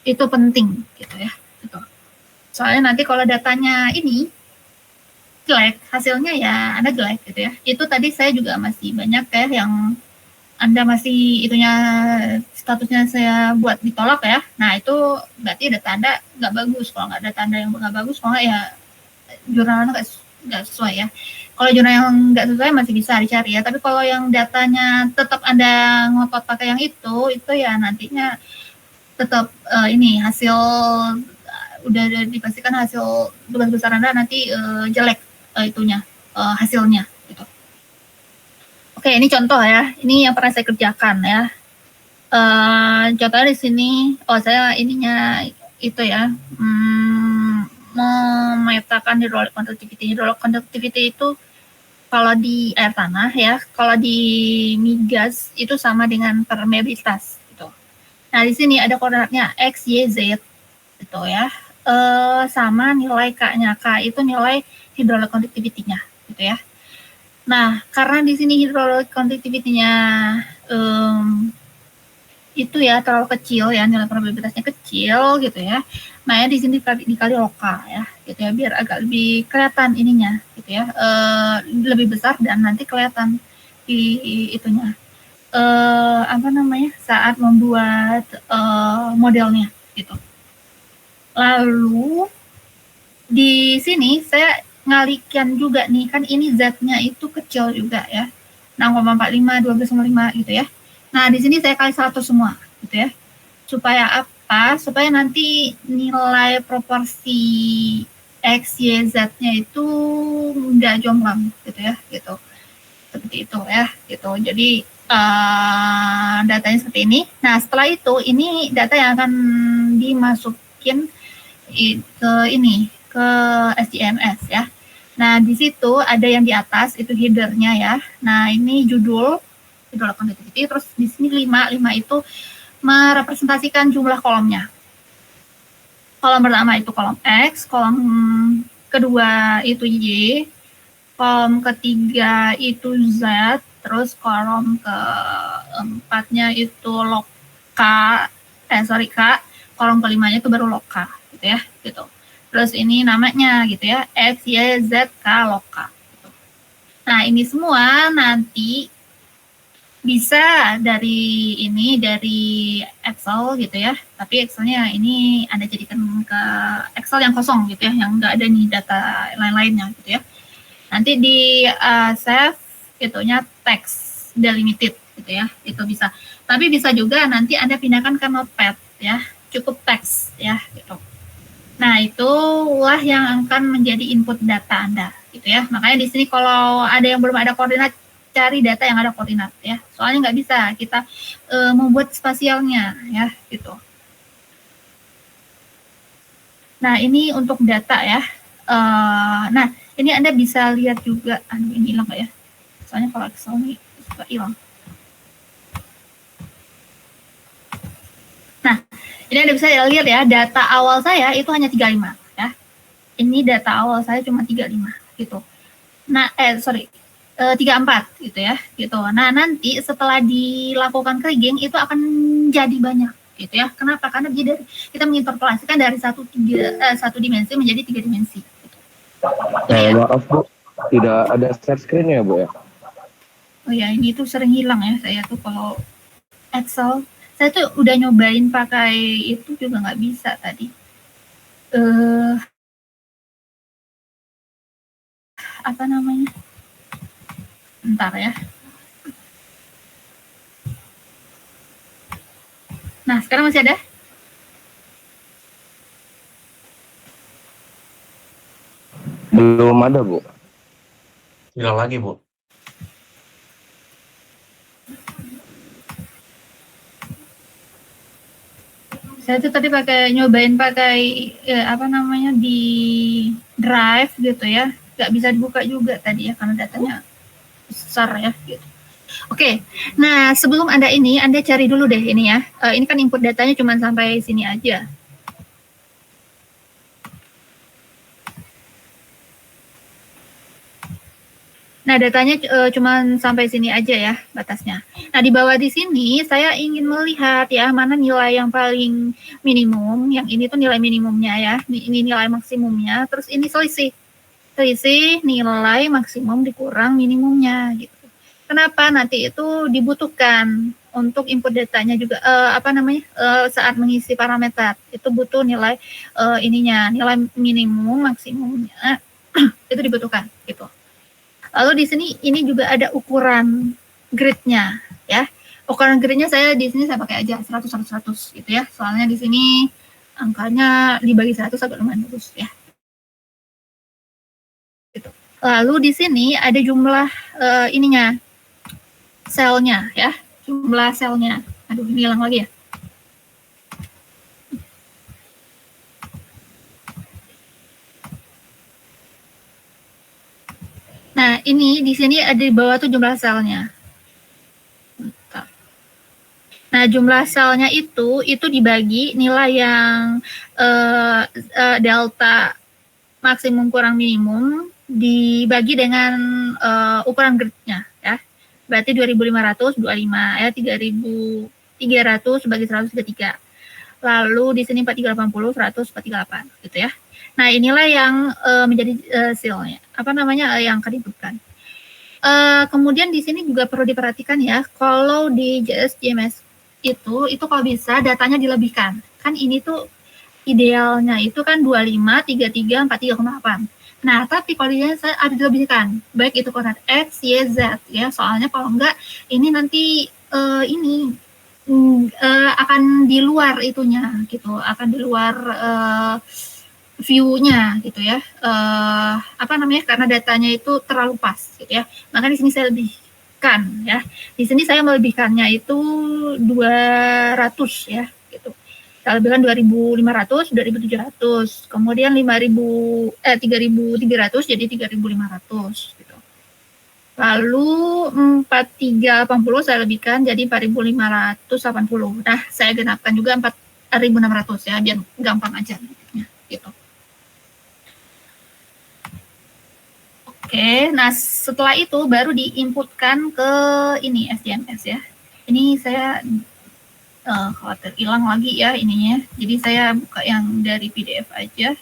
itu penting gitu ya. Gitu. Soalnya nanti kalau datanya ini jelek, hasilnya ya Anda jelek gitu ya. Itu tadi saya juga masih banyak ya yang Anda masih itunya statusnya saya buat ditolak ya. Nah itu berarti data Anda nggak bagus. Kalau nggak data Anda yang nggak bagus, kalau nggak ya jurnal Anda nggak sesuai ya. Kalau jurnal yang nggak sesuai masih bisa dicari ya. Tapi kalau yang datanya tetap Anda ngotot pakai yang itu ya nantinya tetap ini hasil udah dipastikan hasil tugas besar Anda nanti jelek itunya hasilnya gitu. Oke, ini contoh ya. Ini yang pernah saya kerjakan ya. Contohnya di sini, saya ininya itu ya, memetakan hydraulic conductivity. Hydraulic conductivity itu kalau di air tanah ya, kalau di migas itu sama dengan permeabilitas gitu. Nah, di sini ada koordinatnya X, Y, Z gitu ya. Sama nilai K-nya. K itu nilai hydraulic conductivity-nya gitu ya. Nah, karena di sini hydraulic conductivity-nya itu ya terlalu kecil ya, nilai probabilitasnya kecil gitu ya. Nah, ya di sini dikali loka ya, gitu ya, biar agak lebih kelihatan ininya gitu ya, lebih besar dan nanti kelihatan di itunya. Apa namanya? Saat membuat modelnya gitu. Lalu di sini saya ngalikan juga nih, kan ini Z-nya itu kecil juga ya. 6,45, 12,5 gitu ya. Nah, di sini saya kali 100 semua gitu ya. Supaya apa? Supaya nanti nilai proporsi X, Y, Z-nya itu nggak jomplang gitu ya, gitu. Seperti itu ya, gitu. Jadi datanya seperti ini. Nah, setelah itu ini data yang akan dimasukin ke ini, ke SGMS ya. Nah, di situ ada yang di atas itu headernya ya. Nah, ini judul conductivity, terus di sini 5 itu merepresentasikan jumlah kolomnya. Kolom pertama itu kolom X, kolom kedua itu Y, kolom ketiga itu Z, terus kolom keempatnya itu log K, K, kolom kelimanya itu baru log K, gitu ya, gitu. Terus ini namanya gitu ya, X, Y, Z, K, log K. Gitu. Nah, ini semua nanti bisa dari ini, dari Excel gitu ya, tapi Excelnya ini Anda jadikan ke Excel yang kosong gitu ya, yang nggak ada nih data lain-lainnya gitu ya. Nanti di save itunya text delimited gitu ya, itu bisa. Tapi bisa juga nanti Anda pindahkan ke notepad ya, cukup teks ya gitu. Nah, itulah yang akan menjadi input data Anda gitu ya. Makanya di sini kalau ada yang belum ada koordinat, cari data yang ada koordinat ya. Soalnya nggak bisa kita membuat spasialnya ya gitu. Nah, ini untuk data ya. Nah, ini Anda bisa lihat juga, ini hilang nggak ya? Soalnya kalau Excel ini suka hilang. Nah, ini Anda bisa lihat ya, data awal saya itu hanya 35 ya. Ini data awal saya cuma 35 gitu. Nah, 34 gitu ya, gitu. Nah, nanti setelah dilakukan kriging itu akan jadi banyak gitu ya. Kenapa? Karena kita menginterpolasikan dari satu dimensi menjadi 3 dimensi. Gitu. Maaf Bu, tidak ada share screen ya Bu ya? Oh ya, ini tuh sering hilang ya saya tuh kalau Excel. Saya tuh udah nyobain pakai itu juga nggak bisa tadi. Apa namanya? Bentar ya. Nah, sekarang masih ada? Belum ada Bu. Hilang lagi Bu. Saya tuh tadi nyobain pakai apa namanya di Drive gitu ya, nggak bisa dibuka juga tadi ya karena datanya besar ya gitu. Oke, nah sebelum Anda cari dulu deh ini ya. Ini kan input datanya cuma sampai sini aja. Nah, datanya cuman sampai sini aja ya batasnya. Nah, di bawah di sini saya ingin melihat ya mana nilai yang paling minimum. Yang ini tuh nilai minimumnya ya. Ini nilai maksimumnya. Terus ini selisih. Selisih nilai maksimum dikurang minimumnya gitu. Kenapa? Nanti itu dibutuhkan untuk input datanya juga saat mengisi parameter itu butuh nilai nilai minimum maksimumnya itu dibutuhkan gitu. Lalu di sini ini juga ada ukuran gridnya ya. Ukuran gridnya saya di sini saya pakai aja 100 100 100 gitu ya. Soalnya di sini angkanya dibagi 100 agak lumayan bagus ya. Gitu. Lalu di sini ada jumlah selnya ya. Jumlah selnya. Aduh, ini hilang lagi ya. Nah, ini di sini ada di bawah tuh jumlah selnya. Nah, jumlah selnya itu dibagi nilai yang delta maksimum kurang minimum dibagi dengan ukuran gridnya ya. Berarti 2500 25 ya, 3300 bagi 100 33. Lalu di sini 4380 100 438 gitu ya. Nah, inilah yang menjadi silnya. Yang akan dihidupkan. Kemudian di sini juga perlu diperhatikan ya, kalau di JS itu kalau bisa datanya dilebihkan. Kan ini tuh idealnya itu kan 25, 33, 43, 8. Nah, tapi kalau dia ada dilebihkan, baik itu koordinat X, Y, Z ya. Soalnya kalau enggak ini nanti akan di luar itunya gitu, akan di luar view-nya gitu ya. Karena datanya itu terlalu pas gitu ya. Maka di sini saya lebihkan ya. Di sini saya melebihkannya itu 200 ya gitu. Saya lebihkan 2500, 2700, kemudian 3300 jadi 3500 gitu. Lalu 4380 saya lebihkan jadi 4580. Nah, saya genapkan juga 4600 ya biar gampang aja gitu. Oke, nah setelah itu baru diinputkan ke ini SDMS ya. Ini saya khawatir hilang lagi ya ininya. Jadi saya buka yang dari PDF aja.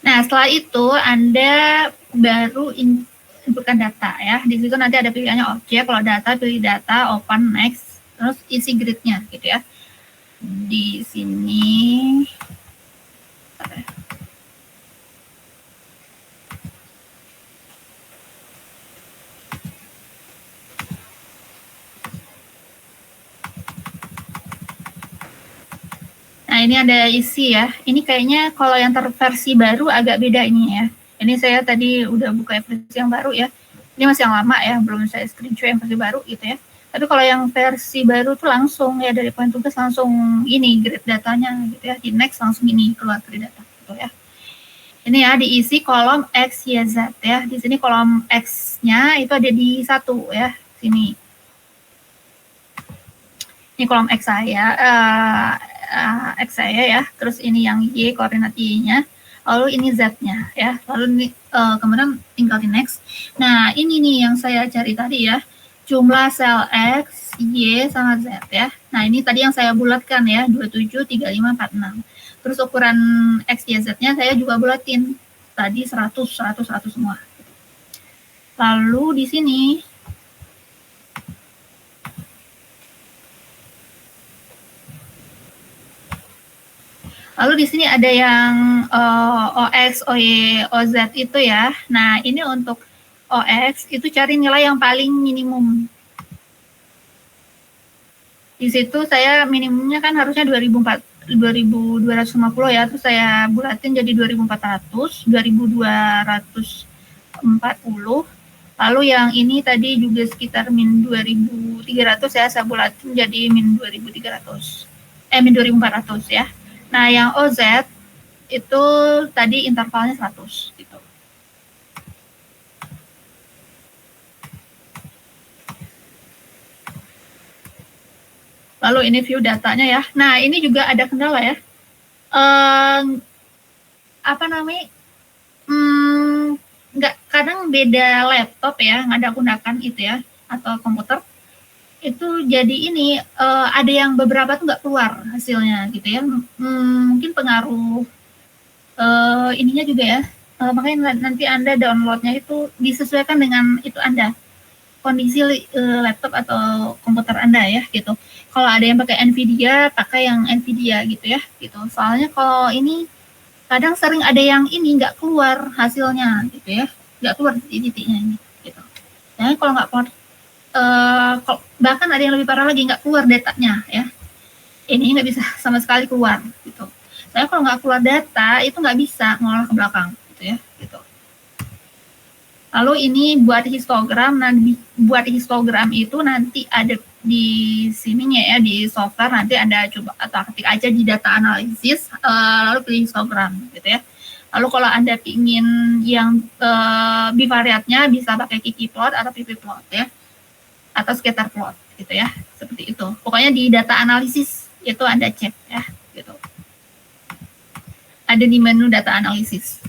Nah, setelah itu Anda baru inputkan data ya. Di situ nanti ada pilihannya objek, kalau data pilih data, open, next, terus isi gridnya gitu ya. Di sini nah, ini ada isi ya. Ini kayaknya kalau yang versi baru agak beda ini ya. Ini saya tadi udah buka versi yang baru ya. Ini masih yang lama ya, belum saya screenshot yang versi baru gitu ya. Tapi kalau yang versi baru tuh langsung ya dari poin tugas langsung ini grid datanya gitu ya. Di next langsung ini keluar grid data gitu ya. Ini ya diisi kolom X, Y, Z ya. Di sini kolom X-nya itu ada di 1 ya. Sini. Ini kolom X saya. X saya ya, terus ini yang Y, koordinat Y-nya, lalu ini Z-nya ya, lalu ini, kemudian tinggal di next. Nah, ini nih yang saya cari tadi ya, jumlah sel X, Y, sama Z ya. Nah, ini tadi yang saya bulatkan ya, 27, 35, 46. Terus ukuran X, Y, Z-nya saya juga bulatin, tadi 100, 100, 100 semua. Lalu di sini, lalu di sini ada yang OX, OY, OZ itu ya. Nah, ini untuk OX itu cari nilai yang paling minimum. Di situ saya minimumnya kan harusnya 2250 ya, terus saya bulatin jadi 2400, 2240, Lalu yang ini tadi juga sekitar min 2.300 ya, saya bulatin jadi min 2.300. Min 2.400 ya. Nah, yang OZ itu tadi intervalnya 100 gitu. Lalu ini view datanya ya. Nah, ini juga ada kendala ya. Apa namanya? Nggak, kadang beda laptop ya, nggak ada gunakan itu ya, atau komputer. Itu jadi ini ada yang beberapa tuh nggak keluar hasilnya gitu ya. Mungkin pengaruh ininya juga ya. Makanya nanti Anda downloadnya itu disesuaikan dengan itu Anda, kondisi laptop atau komputer Anda ya gitu. Kalau ada yang pakai Nvidia, pakai yang Nvidia gitu ya gitu. Soalnya kalau ini kadang sering ada yang ini nggak keluar hasilnya gitu ya, nggak keluar titiknya ini gitu. Nah, kalau nggak keluar, bahkan ada yang lebih parah lagi, nggak keluar datanya ya. Ini nggak bisa sama sekali keluar gitu. Saya kalau nggak keluar data itu nggak bisa ngolah ke belakang gitu ya gitu. Lalu ini buat histogram. Nah, buat histogram itu nanti ada di sininya ya, di software nanti Anda coba atau ketik aja di data analisis, lalu pilih histogram gitu ya. Lalu kalau Anda ingin yang bivariatnya bisa pakai ggplot atau ppplot ya, atau scatter plot gitu ya, seperti itu. Pokoknya di data analisis itu Anda cek ya gitu. Ada di menu data analisis.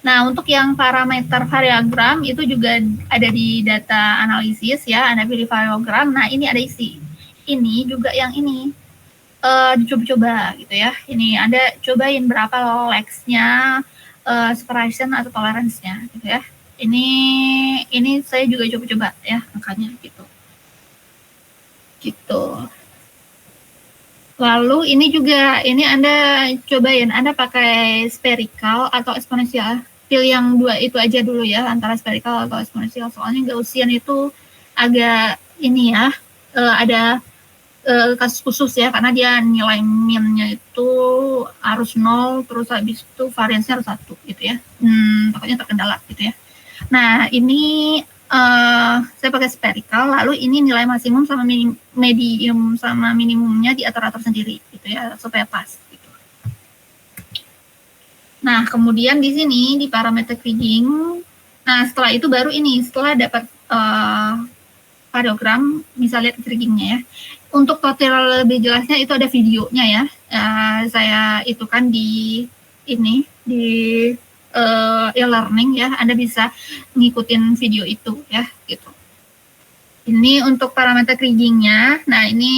Nah, untuk yang parameter variogram itu juga ada di data analisis ya, Anda pilih variogram. Nah, ini ada isi. Ini juga yang ini dicoba-coba gitu ya. Ini Anda cobain berapa lax-nya, separation atau tolerance-nya gitu ya. Ini saya juga coba-coba ya angkanya gitu. Gitu. Lalu ini juga, ini Anda cobain, Anda pakai spherical atau eksponensial. Pilih yang dua itu aja dulu ya, antara spherical atau eksponensial. Soalnya Gaussian itu agak ini ya, ada kasus khusus ya, karena dia nilai min-nya itu harus 0, terus habis itu variansnya harus 1 gitu ya. Takutnya terkendala gitu ya. Nah, ini saya pakai spherical, lalu ini nilai maksimum sama medium sama minimumnya diatur-atur sendiri gitu ya, supaya pas gitu. Nah, kemudian di sini di parameter kriging, nah setelah itu baru ini, setelah dapat variogram, bisa lihat krigingnya ya. Untuk tutorial lebih jelasnya itu ada videonya ya, saya itu kan di ini, di e-learning ya, Anda bisa ngikutin video itu ya gitu. Ini untuk parameter krigingnya. Nah, ini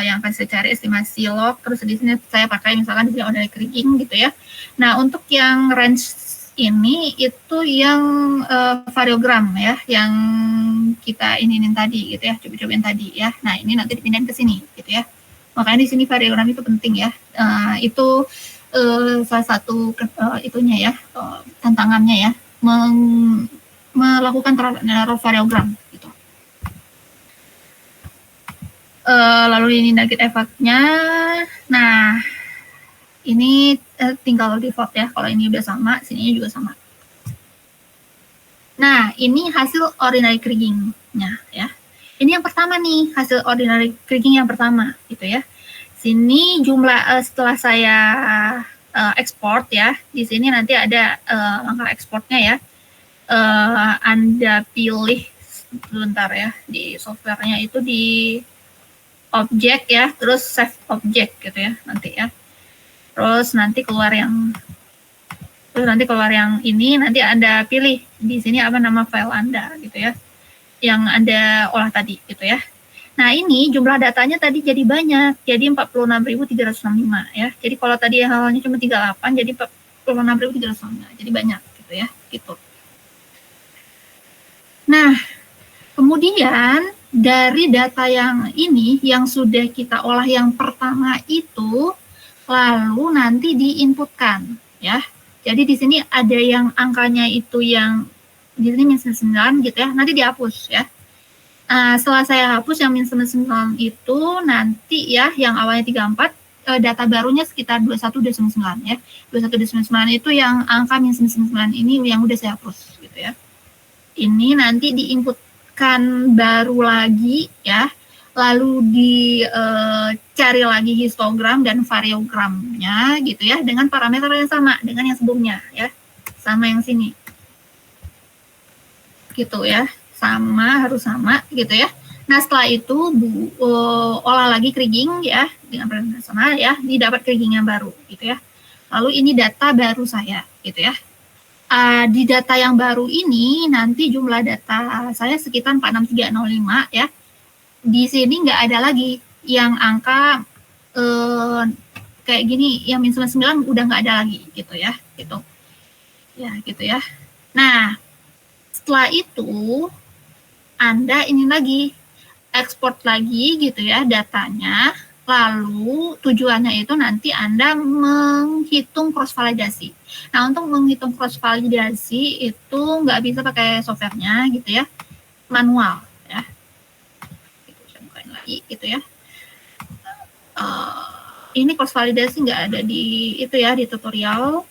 yang akan saya cari estimasi log, terus di sini saya pakai misalkan di sini order kriging gitu ya. Nah, untuk yang range ini itu yang variogram ya, yang kita inginin tadi gitu ya, coba-cobain tadi ya. Nah, ini nanti dipindahin ke sini gitu ya. Makanya di sini variogram itu penting ya. Itu salah satu itunya ya, tantangannya ya, melakukan terhadap variogram gitu. Lalu ini nugget efeknya. Nah, ini tinggal default ya. Kalau ini udah sama, sininya juga sama. Nah, ini hasil ordinary kriging-nya ya. Ini yang pertama nih, hasil ordinary kriging yang pertama gitu ya. Sini jumlah setelah saya export ya, di sini nanti ada langkah exportnya ya. Anda pilih sebentar ya, di softwarenya itu di object ya, terus save object gitu ya nanti ya. Terus nanti keluar yang ini, nanti Anda pilih di sini apa nama file Anda gitu ya, yang Anda olah tadi gitu ya. Nah, ini jumlah datanya tadi jadi banyak, jadi 46.365 ya. Jadi kalau tadi hasilnya cuma 38, jadi 46.365, jadi banyak gitu ya, gitu. Nah, kemudian dari data yang ini, yang sudah kita olah yang pertama itu, lalu nanti diinputkan ya. Jadi di sini ada yang angkanya itu yang di sini min 9 gitu ya, nanti dihapus ya. Setelah saya hapus yang min 9 itu nanti ya, yang awalnya 34, data barunya sekitar 21,9 ya. 21,9 itu yang angka min 9 ini yang udah saya hapus gitu ya. ini nanti diinputkan baru lagi ya, lalu dicari lagi histogram dan variogramnya gitu ya, dengan parameter yang sama dengan yang sebelumnya ya, sama yang sini gitu ya, harus sama gitu ya. Nah setelah itu olah lagi kriging ya dengan parameter sama ya, didapat kriging yang baru gitu ya. Lalu ini data baru saya gitu ya. Di data yang baru ini nanti jumlah data saya sekitar 46305 ya. Di sini nggak ada lagi yang angka kayak gini, yang min 99 udah nggak ada lagi gitu ya, gitu. Ya, gitu ya. Nah, setelah itu Anda ini lagi ekspor lagi gitu ya datanya. Lalu tujuannya itu nanti Anda menghitung cross validasi. Nah, untuk menghitung cross validasi itu nggak bisa pakai softwarenya gitu ya, manual ya. Gitu, saya bukain lagi gitu ya. Ini cross validasi nggak ada di itu ya, di tutorial.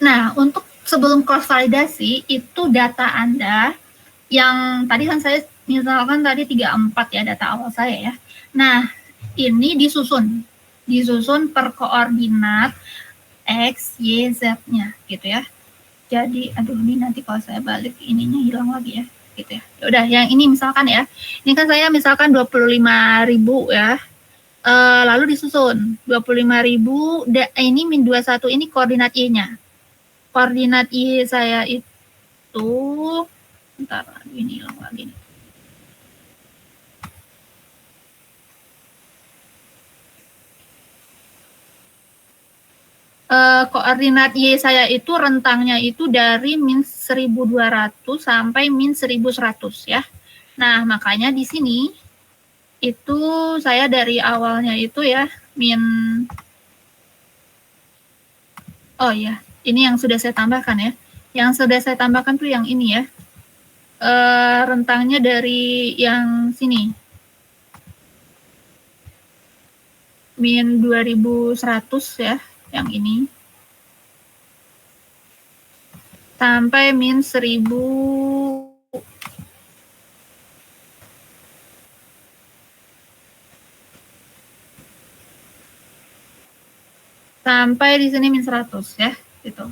Nah, untuk sebelum cross validasi itu data Anda yang tadi kan saya misalkan tadi 34 ya data awal saya ya. Nah, ini disusun per koordinat X, Y, Z-nya gitu ya. Jadi, aduh ini nanti kalau saya balik ininya hilang lagi ya gitu ya. Udah, yang ini misalkan ya. Ini kan saya misalkan 25.000 ya. Lalu disusun 25.000, ini min 21 ini koordinat Y-nya. Koordinat Y saya itu bentar lagi ini hilang lagi nih. Koordinat Y saya itu rentangnya itu dari min 1200 sampai min 1100 ya. Nah, makanya di sini itu saya dari awalnya itu ya oh ya, ini yang sudah saya tambahkan ya. Yang sudah saya tambahkan tuh yang ini ya. Rentangnya dari yang sini. Min 2100 ya, yang ini. Sampai min 1000 sampai di sini min 100 ya, gitu.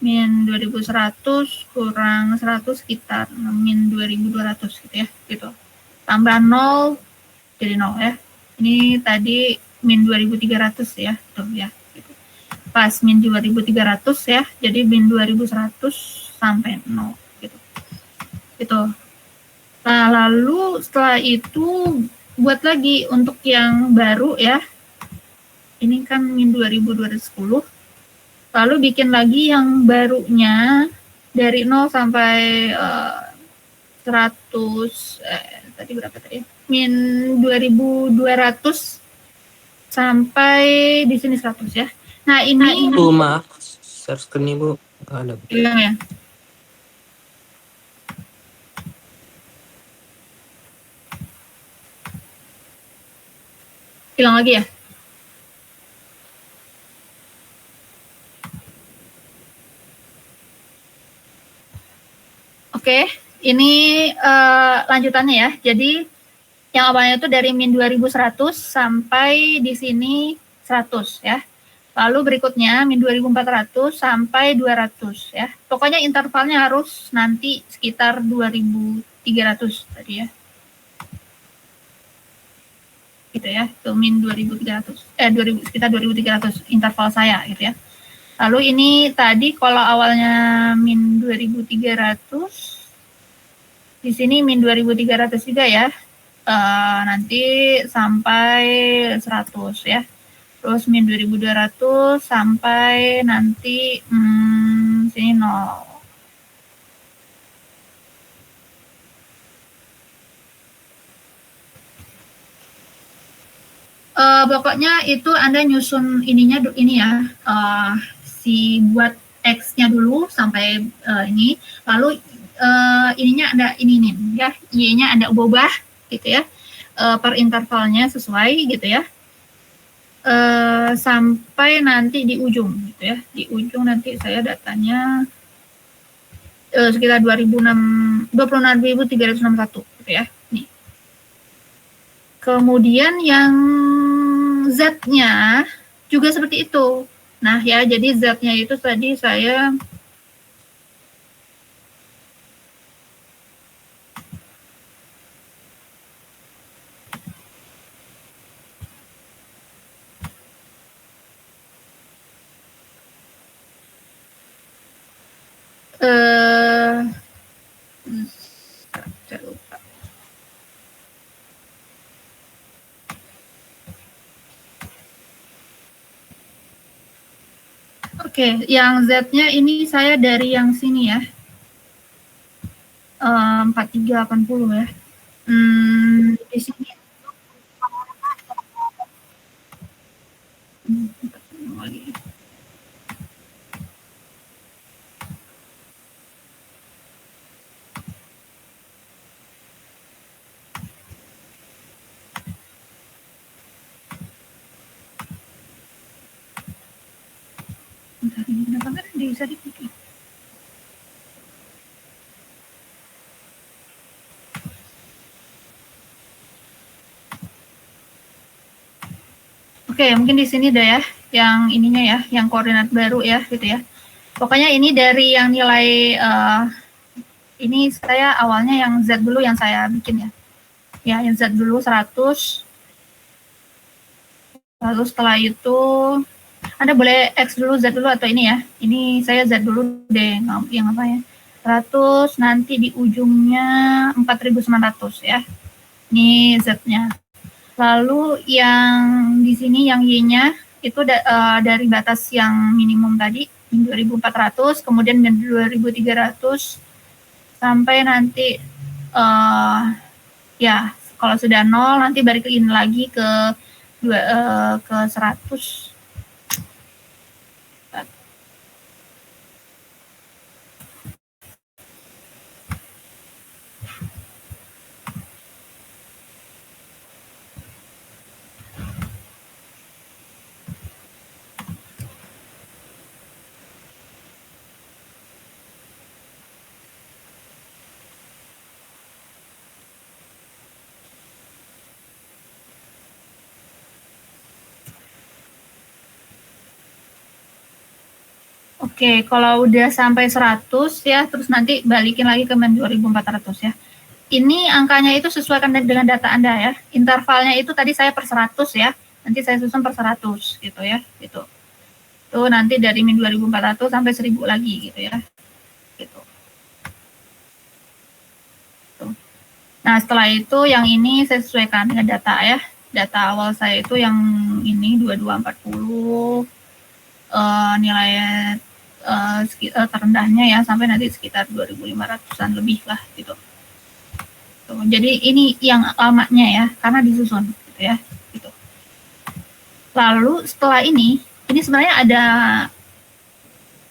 Min 2100 kurang 100 sekitar min 2200 gitu ya, gitu. Tambah 0 jadi 0 ya. Ini tadi min 2300 ya, tuh ya. Gitu. Pas min 2300 ya, jadi min 2100 sampai 0 gitu. Gitu. Nah, lalu setelah itu buat lagi untuk yang baru ya. Ini kan min 2210. Lalu bikin lagi yang barunya dari 0 sampai 100 tadi berapa tadi? Min 2200 sampai di sini 100 ya. Nah, ini maaf, share screen Ibu nggak ada. Hilang ya. Hilang lagi ya? Oke, ini lanjutannya ya. Jadi yang awalnya itu dari min 2100 sampai di sini 100 ya. Lalu berikutnya min 2400 sampai 200 ya. Pokoknya intervalnya harus nanti sekitar 2300 tadi ya. Gitu ya, itu min 2300. Sekitar 2300 interval saya gitu ya. Lalu ini tadi kalau awalnya min 2300, di sini min 2300 juga ya. Nanti sampai 100 ya. Terus min 2200 sampai nanti sini 0. Pokoknya itu Anda nyusun ininya ini ya, si buat X-nya dulu sampai ini, lalu ininya Anda ini nih ya, Y-nya Anda ubah gitu ya, per intervalnya sesuai gitu ya, sampai nanti di ujung gitu ya, di ujung nanti saya datanya sekitar 26.361 gitu ya. Nih. Kemudian yang Z-nya juga seperti itu. Nah ya, jadi Z-nya itu tadi saya saya lupa. Oke, yang Z-nya ini saya dari yang sini ya. 4380 ya. Di sini. Lagi. Bentar, ini kenapa nggak bisa diklik? Oke, mungkin di sini deh ya, yang ininya ya, yang koordinat baru ya, gitu ya. Pokoknya ini dari yang nilai, ini saya awalnya yang Z dulu yang saya bikin ya. Ya, yang Z dulu 100. Lalu setelah itu, Anda boleh X dulu, Z dulu, atau ini ya. Ini saya Z dulu deh, yang apa ya. 100, nanti di ujungnya 4.900 ya. Ini Z-nya. Lalu yang di sini yang Y-nya itu dari batas yang minimum tadi 2.400, kemudian 2.300 sampai nanti ya kalau sudah 0 nanti balikin lagi ke 100. Oke, kalau udah sampai 100 ya, terus nanti balikin lagi ke 2.400 ya. Ini angkanya itu sesuaikan dengan data Anda ya. Intervalnya itu tadi saya per 100 ya. Nanti saya susun per 100 gitu ya, gitu. Tuh nanti dari min 2.400 sampai 1.000 lagi gitu ya. Gitu. Tuh. Nah, setelah itu yang ini saya sesuaikan dengan data ya. Data awal saya itu yang ini 2240, nilai terendahnya ya sampai nanti sekitar 2.500-an lebih lah gitu. Tuh, jadi ini yang lamanya ya karena disusun gitu ya gitu. Lalu setelah ini sebenarnya ada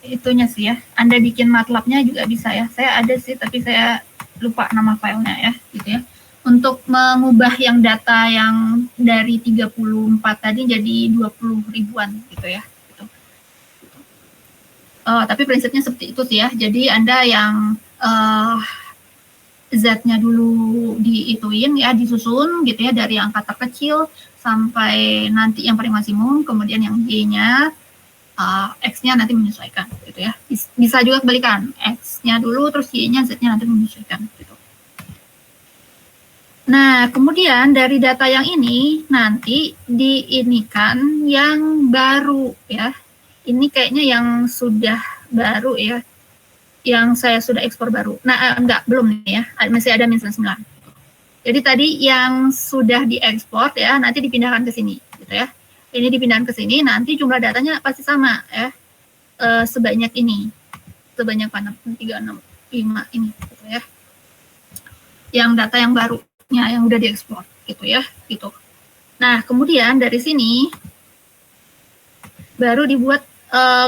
itunya sih ya. Anda bikin MATLAB-nya juga bisa ya. Saya ada sih tapi saya lupa nama filenya ya gitu ya. Untuk mengubah yang data yang dari 34 tadi jadi 20 ribuan gitu ya. Tapi prinsipnya seperti itu sih ya. Jadi Anda yang Z-nya dulu diituin ya, disusun gitu ya dari angka terkecil sampai nanti yang paling maksimum, kemudian yang Y-nya, X-nya nanti menyesuaikan gitu ya. Bisa juga kebalikan, X-nya dulu terus Y-nya, Z-nya nanti menyesuaikan gitu. Nah, kemudian dari data yang ini nanti diinikan yang baru ya. Ini kayaknya yang sudah baru ya, yang saya sudah ekspor baru. Nah, enggak, belum nih ya, masih ada min 99. Jadi tadi yang sudah diekspor ya, nanti dipindahkan ke sini, gitu ya. Ini dipindahkan ke sini, nanti jumlah datanya pasti sama ya, sebanyak ini, sebanyak 365 ini, gitu ya. Yang data yang barunya, yang udah diekspor, gitu ya, gitu. Nah, kemudian dari sini baru dibuat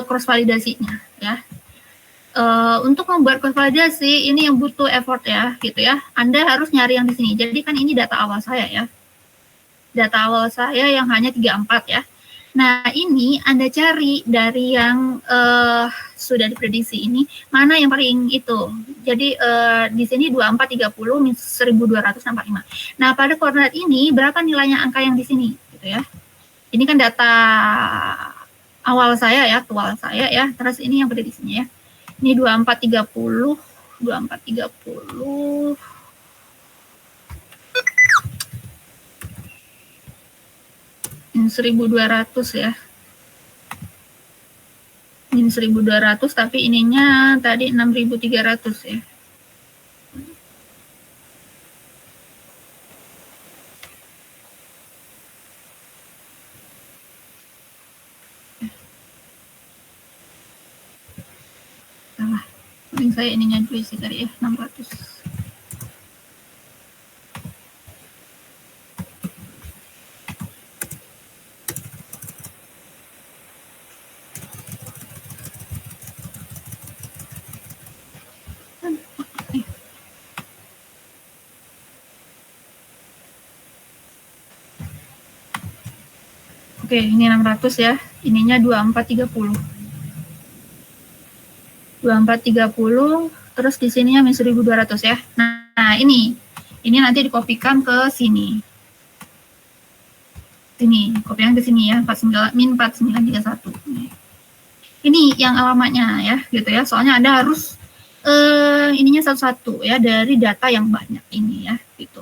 cross validasinya ya. Untuk membuat cross validasi ini yang butuh effort ya, gitu ya. Anda harus nyari yang di sini. Jadi kan ini data awal saya ya. Data awal saya yang hanya 34 ya. Nah, ini Anda cari dari yang sudah diprediksi ini, mana yang paling itu. Jadi di sini 2430 1245. Nah, pada koordinat ini berapa nilainya angka yang di sini gitu ya. Ini kan data awal saya ya, aktual saya ya. Terus ini yang prediksinya ya. Ini 2430 ini 1200 ya. Ini 1200 tapi ininya tadi 6300 ya. Salah. Paling saya ininya dulu sih tadi ya, 600. Oke, ini 600 ya. Ininya 2430. 2430, terus di sininya min 1200 ya. Nah, ini nanti dikopikan ke sini. Sini, kopikan ke sini ya, 49 min 4931. Ini yang alamatnya ya, gitu ya. Soalnya Anda harus ininya satu-satu ya dari data yang banyak ini ya, gitu.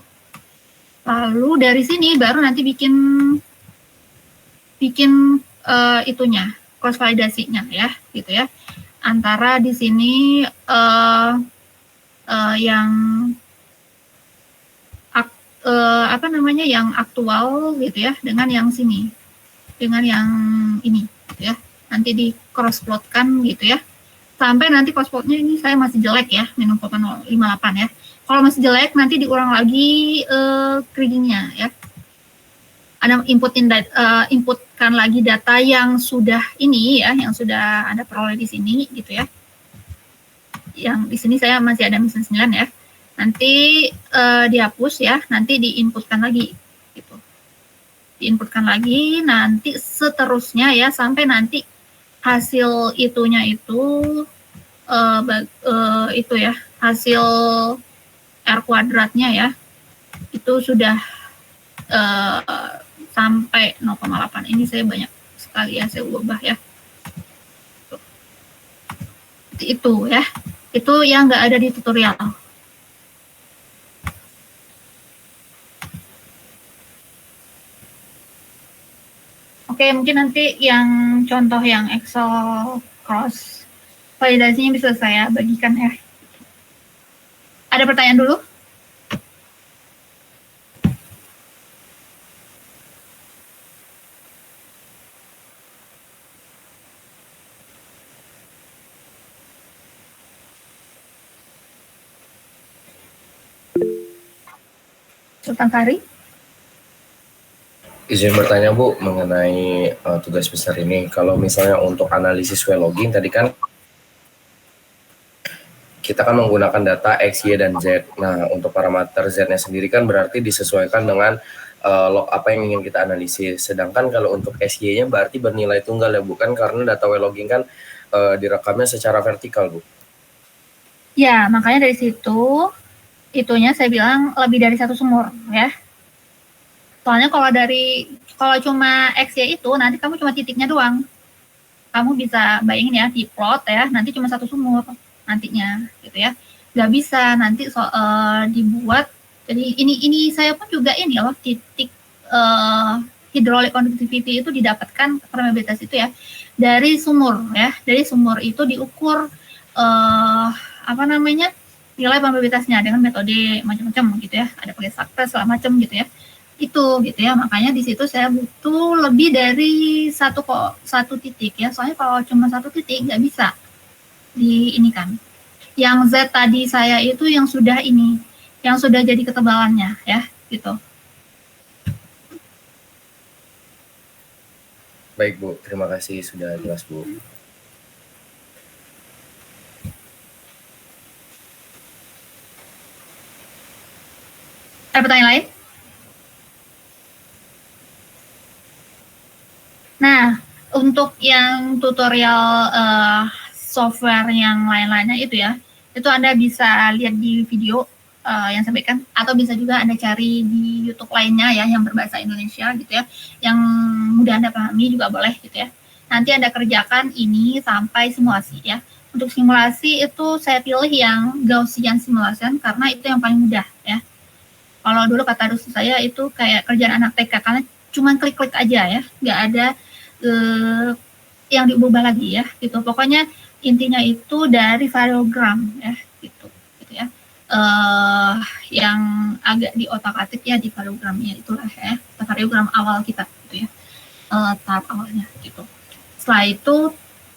Lalu dari sini baru nanti bikin itunya, cross validasinya ya, gitu ya. Antara di sini yang apa namanya yang aktual gitu ya dengan yang sini, dengan yang ini gitu ya. Nanti di cross plotkan gitu ya. Sampai nanti cross plotnya ini saya masih jelek ya, minus 0,58 ya. Kalau masih jelek nanti diulang lagi krigingnya ya. Ada inputkan lagi data yang sudah ini ya, yang sudah Anda peroleh di sini gitu ya. Yang di sini saya masih ada minus 9 ya. Nanti dihapus ya, nanti diinputkan lagi gitu. Diinputkan lagi, nanti seterusnya ya sampai nanti hasil itunya itu itu ya, hasil R kuadratnya ya. Itu sudah sampai 0,8. Ini saya banyak sekali ya, saya ubah ya. Itu ya. Itu yang nggak ada di tutorial. Oke, mungkin nanti yang contoh yang Excel cross validasinya bisa saya bagikan ya. Ada pertanyaan dulu? Sultan Sari? Izin bertanya Bu mengenai tugas besar ini. Kalau misalnya untuk analisis well logging tadi kan kita kan menggunakan data X, Y, dan Z. Nah untuk parameter Z-nya sendiri kan berarti disesuaikan dengan log apa yang ingin kita analisis. Sedangkan kalau untuk SY-nya berarti bernilai tunggal ya, bukan karena data well logging kan direkamnya secara vertikal Bu. Ya, makanya dari situ itunya saya bilang lebih dari satu sumur ya. Soalnya kalau cuma XY itu nanti kamu cuma titiknya doang. Kamu bisa bayangin ya di plot ya, nanti cuma satu sumur nantinya gitu ya. Nggak bisa nanti dibuat. Jadi ini saya pun juga ini loh, titik hydraulic conductivity itu didapatkan permeabilitas itu ya dari sumur ya. Dari sumur itu diukur apa namanya? Nilai permeabilitasnya dengan metode macam-macam gitu ya, ada pakai sakta segala macam gitu ya, itu gitu ya. Makanya di situ saya butuh lebih dari satu titik ya, soalnya kalau cuma satu titik nggak bisa di ini kan. Yang Z tadi saya itu yang sudah ini, yang sudah jadi ketebalannya ya gitu. Baik Bu, terima kasih sudah jelas Bu. Ada pertanyaan lain? Nah, untuk yang tutorial software yang lain-lainnya itu ya, itu Anda bisa lihat di video yang saya berikan, atau bisa juga Anda cari di YouTube lainnya ya, yang berbahasa Indonesia gitu ya, yang mudah Anda pahami juga boleh gitu ya. Nanti Anda kerjakan ini sampai simulasi ya. Untuk simulasi itu saya pilih yang Gaussian simulation karena itu yang paling mudah ya. Kalau dulu kata dosen saya itu kayak kerjaan anak TK karena cuma klik-klik aja ya, nggak ada yang diubah lagi ya gitu. Pokoknya intinya itu dari variogram ya gitu ya. Yang agak di otak-atik ya di variogramnya itulah ya, variogram awal kita gitu ya, tahap awalnya gitu. Setelah itu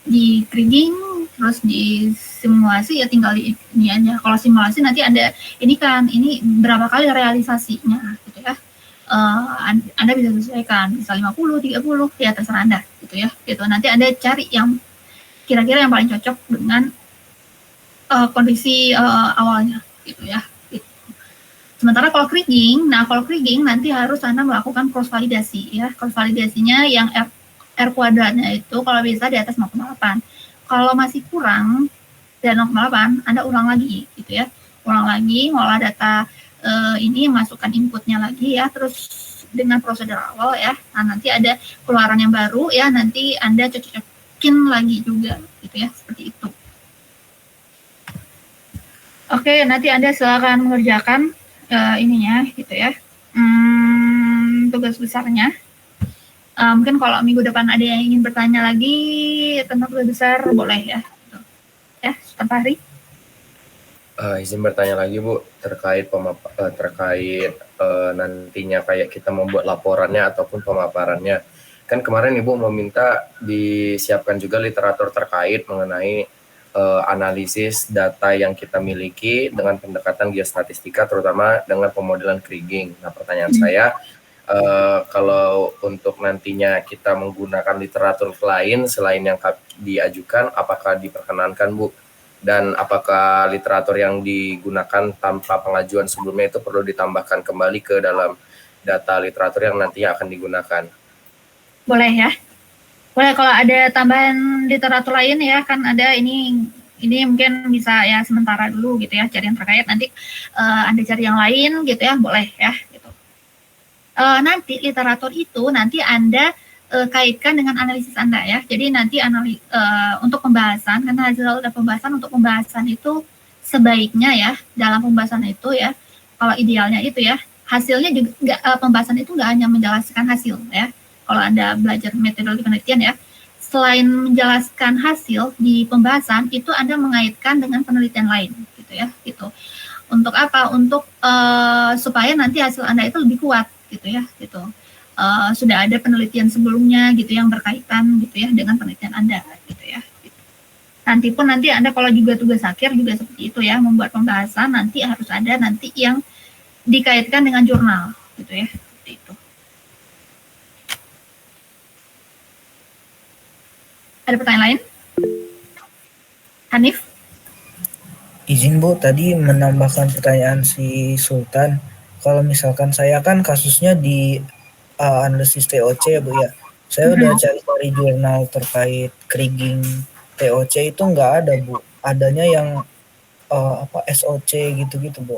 di kriging, terus di simulasi ya tinggal di ini aja. Kalau simulasi nanti Anda ini berapa kali realisasinya gitu ya. Anda bisa sesuaikan, bisa 50, 30, ya terserah Anda gitu ya. Gitu. Nanti Anda cari yang kira-kira yang paling cocok dengan kondisi awalnya gitu ya. Gitu. Sementara kalau kriging nanti harus Anda melakukan cross validasi ya. Cross validasinya yang R kuadratnya itu kalau bisa di atas 0,8. Kalau masih kurang dari 0,8, Anda ulang lagi gitu ya. Ulang lagi, ngolah data ini, masukkan inputnya lagi ya, terus dengan prosedur awal ya. Nah, nanti ada keluaran yang baru ya, nanti Anda cocok-cocokin lagi juga gitu ya, seperti itu. Oke, nanti Anda silakan mengerjakan ininya gitu ya. Tugas besarnya. Mungkin kalau minggu depan ada yang ingin bertanya lagi tentang tugas besar, boleh ya. Gitu. Ya, Pak Fahri. Izin bertanya lagi Bu, terkait nantinya kayak kita membuat laporannya ataupun pemaparannya. Kan kemarin Ibu meminta disiapkan juga literatur terkait mengenai analisis data yang kita miliki dengan pendekatan geostatistika, terutama dengan pemodelan kriging. Nah, pertanyaan saya, kalau untuk nantinya kita menggunakan literatur lain selain yang diajukan, apakah diperkenankan Bu? Dan apakah literatur yang digunakan tanpa pengajuan sebelumnya itu perlu ditambahkan kembali ke dalam data literatur yang nantinya akan digunakan? Boleh ya. Boleh kalau ada tambahan literatur lain ya, kan ada ini mungkin bisa ya sementara dulu gitu ya, cari yang terkait, nanti Anda cari yang lain gitu ya, boleh ya gitu. Nanti literatur itu nanti Anda kaitkan dengan analisis Anda ya. Jadi nanti untuk pembahasan, karena hasil dari pembahasan, untuk pembahasan itu sebaiknya ya, dalam pembahasan itu ya, kalau idealnya itu ya, hasilnya juga pembahasan itu nggak hanya menjelaskan hasil ya. Kalau Anda belajar metodologi penelitian ya, selain menjelaskan hasil di pembahasan, itu Anda mengaitkan dengan penelitian lain gitu ya, gitu. Untuk apa? Untuk supaya nanti hasil Anda itu lebih kuat gitu ya, gitu. Sudah ada penelitian sebelumnya gitu yang berkaitan gitu ya dengan penelitian Anda gitu ya. Gitu. Nanti Anda kalau juga tugas akhir juga seperti itu ya, membuat pembahasan nanti harus ada nanti yang dikaitkan dengan jurnal gitu ya, seperti itu. Ada pertanyaan lain? Hanif? Izin Bu, tadi menambahkan pertanyaan si Sultan. Kalau misalkan saya kan kasusnya di analisis TOC ya Bu ya. Saya udah cari jurnal terkait kriging TOC itu nggak ada Bu. Adanya yang SOC gitu-gitu Bu.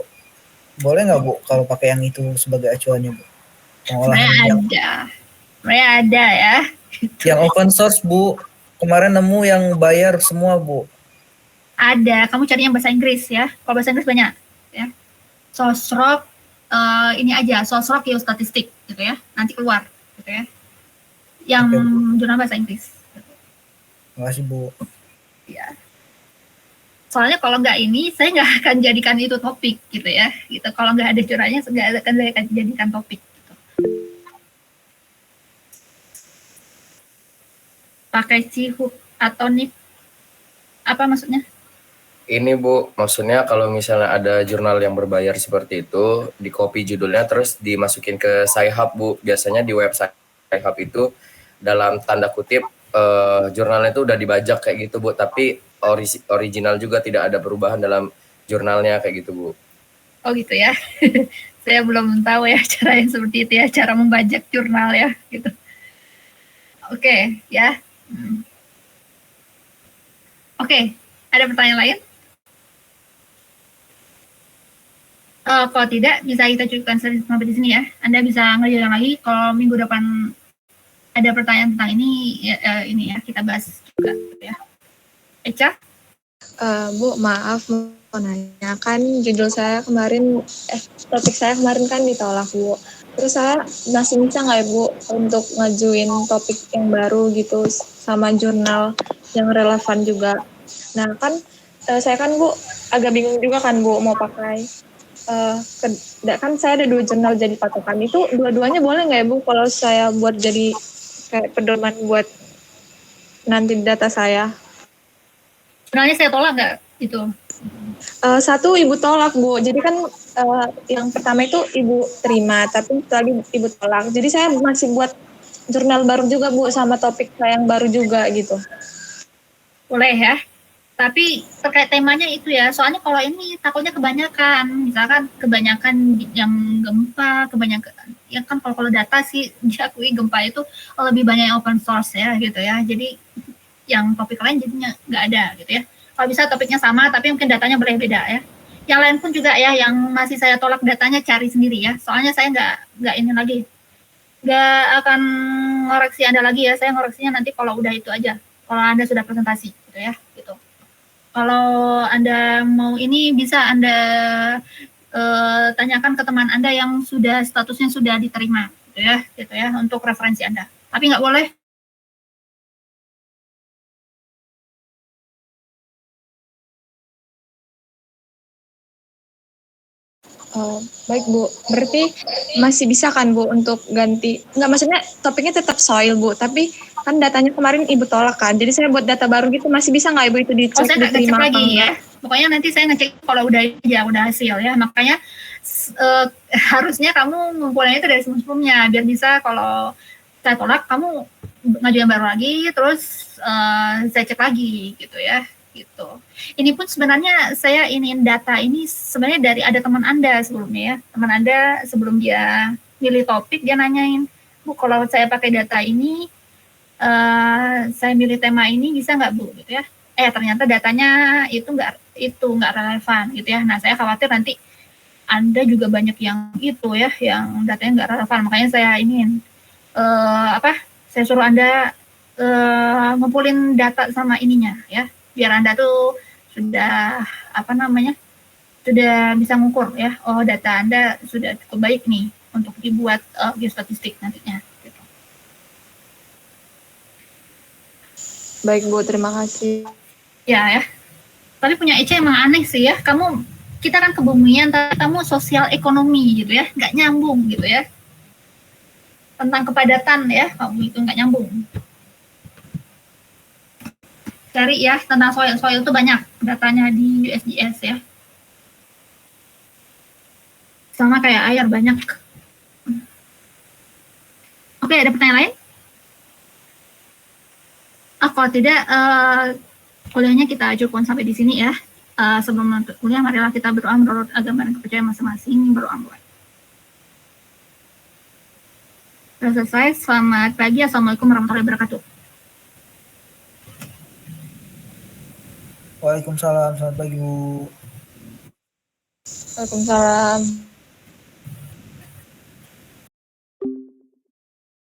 Boleh nggak Bu kalau pakai yang itu sebagai acuannya Bu? Sebenarnya ada ya. Gitu. Yang open source Bu. Kemarin nemu yang bayar semua Bu. Ada, kamu cari yang bahasa Inggris ya. Kalau bahasa Inggris banyak ya. Sosrok ini aja, Sosrok geostatistik gitu ya. Nanti keluar gitu ya. Yang jurnal bahasa Inggris. Gitu. Terima kasih Bu. Ya. Soalnya kalau nggak ini, saya nggak akan jadikan itu topik gitu ya. Gitu. Kalau nggak ada jurnalnya, nggak akan saya jadikan topik. Gitu. Pakai Cihook atau NIP, apa maksudnya? Ini Bu, maksudnya kalau misalnya ada jurnal yang berbayar seperti itu, di copy judulnya terus dimasukin ke Sci-Hub Bu. Biasanya di website Sci-Hub itu dalam tanda kutip jurnalnya itu udah dibajak kayak gitu Bu, tapi original juga tidak ada perubahan dalam jurnalnya kayak gitu Bu. Oh gitu ya. Saya belum tahu ya cara yang seperti itu ya, cara membajak jurnal ya gitu. Oke, ya. Oke, ada pertanyaan lain? Kalau tidak, bisa kita cukupkan sampai di sini ya. Anda bisa ngerjain lagi. Kalau minggu depan ada pertanyaan tentang ini, ini ya kita bahas juga ya. Eca? Bu, maaf mau nanya, kan judul saya kemarin, topik saya kemarin kan ditolak Bu. Terus saya masih bisa nggak ya Bu untuk ngajuin topik yang baru gitu sama jurnal yang relevan juga. Nah kan saya kan Bu agak bingung juga kan Bu mau pakai, kan saya ada 2 jurnal jadi patokan, itu dua-duanya boleh nggak ya Bu kalau saya buat jadi kayak pedoman buat nanti data saya? Sebenarnya saya tolak nggak itu? Satu Ibu tolak Bu, jadi kan yang pertama itu Ibu terima, tapi tadi Ibu tolak. Jadi saya masih buat jurnal baru juga Bu, sama topik saya yang baru juga gitu. Boleh ya. Tapi terkait temanya itu ya, soalnya kalau ini takutnya kebanyakan, misalkan kebanyakan yang gempa, kebanyakan, ya kan kalau data sih diakui gempa itu lebih banyak yang open source ya gitu ya. Jadi yang topik lain jadinya nggak ada gitu ya. Kalau bisa topiknya sama, tapi mungkin datanya boleh beda ya. Yang lain pun juga ya, yang masih saya tolak datanya cari sendiri ya. Soalnya saya nggak ini lagi, nggak akan ngoreksi Anda lagi ya. Saya ngoreksinya nanti kalau udah itu aja. Kalau Anda sudah presentasi gitu ya, gitu. Kalau Anda mau ini bisa Anda tanyakan ke teman Anda yang sudah statusnya sudah diterima gitu ya untuk referensi Anda. Tapi nggak boleh Baik Bu, berarti masih bisa kan Bu untuk ganti, nggak maksudnya topiknya tetap soil Bu, tapi kan datanya kemarin Ibu tolak kan, jadi saya buat data baru gitu masih bisa nggak Ibu itu dicek, saya nggak ngecek diterima lagi ya. Pokoknya nanti saya ngecek kalau udah hasil ya. Makanya harusnya kamu ngumpulinnya itu dari sebelumnya biar bisa kalau saya tolak kamu ngajuin baru lagi, terus saya cek lagi gitu ya. Gitu. Ini pun sebenarnya saya ingin data ini sebenarnya dari ada teman Anda sebelumnya ya. Teman Anda sebelum dia milih topik dia nanyain, Bu kalau saya pakai data ini, saya milih tema ini bisa nggak Bu gitu ya. Ternyata datanya itu nggak relevan gitu ya. Nah saya khawatir nanti Anda juga banyak yang itu ya, yang datanya nggak relevan. Makanya saya ingin saya suruh Anda ngumpulin data sama ininya ya. Biar Anda tuh sudah sudah bisa ngukur ya, oh data Anda sudah cukup baik nih untuk dibuat geostatistik nantinya. Gitu. Baik Bu, terima kasih. Ya. Tapi punya Ece emang aneh sih ya, kita kan kebumian, tapi kamu sosial ekonomi gitu ya, nggak nyambung gitu ya. Tentang kepadatan ya, kamu itu nggak nyambung. Cari ya tentang soil itu banyak datanya di USGS ya. Sama kayak air banyak. Oke, ada pertanyaan lain? Kalau tidak, kuliahnya kita cukupkan sampai di sini ya. Sebelum menutup kuliah, marilah kita berdoa menurut agama dan kepercayaan masing-masing. Berdoa mulai. Sudah selesai. Selamat pagi. Assalamualaikum warahmatullahi wabarakatuh. Waalaikumsalam, selamat pagi Bu. Waalaikumsalam.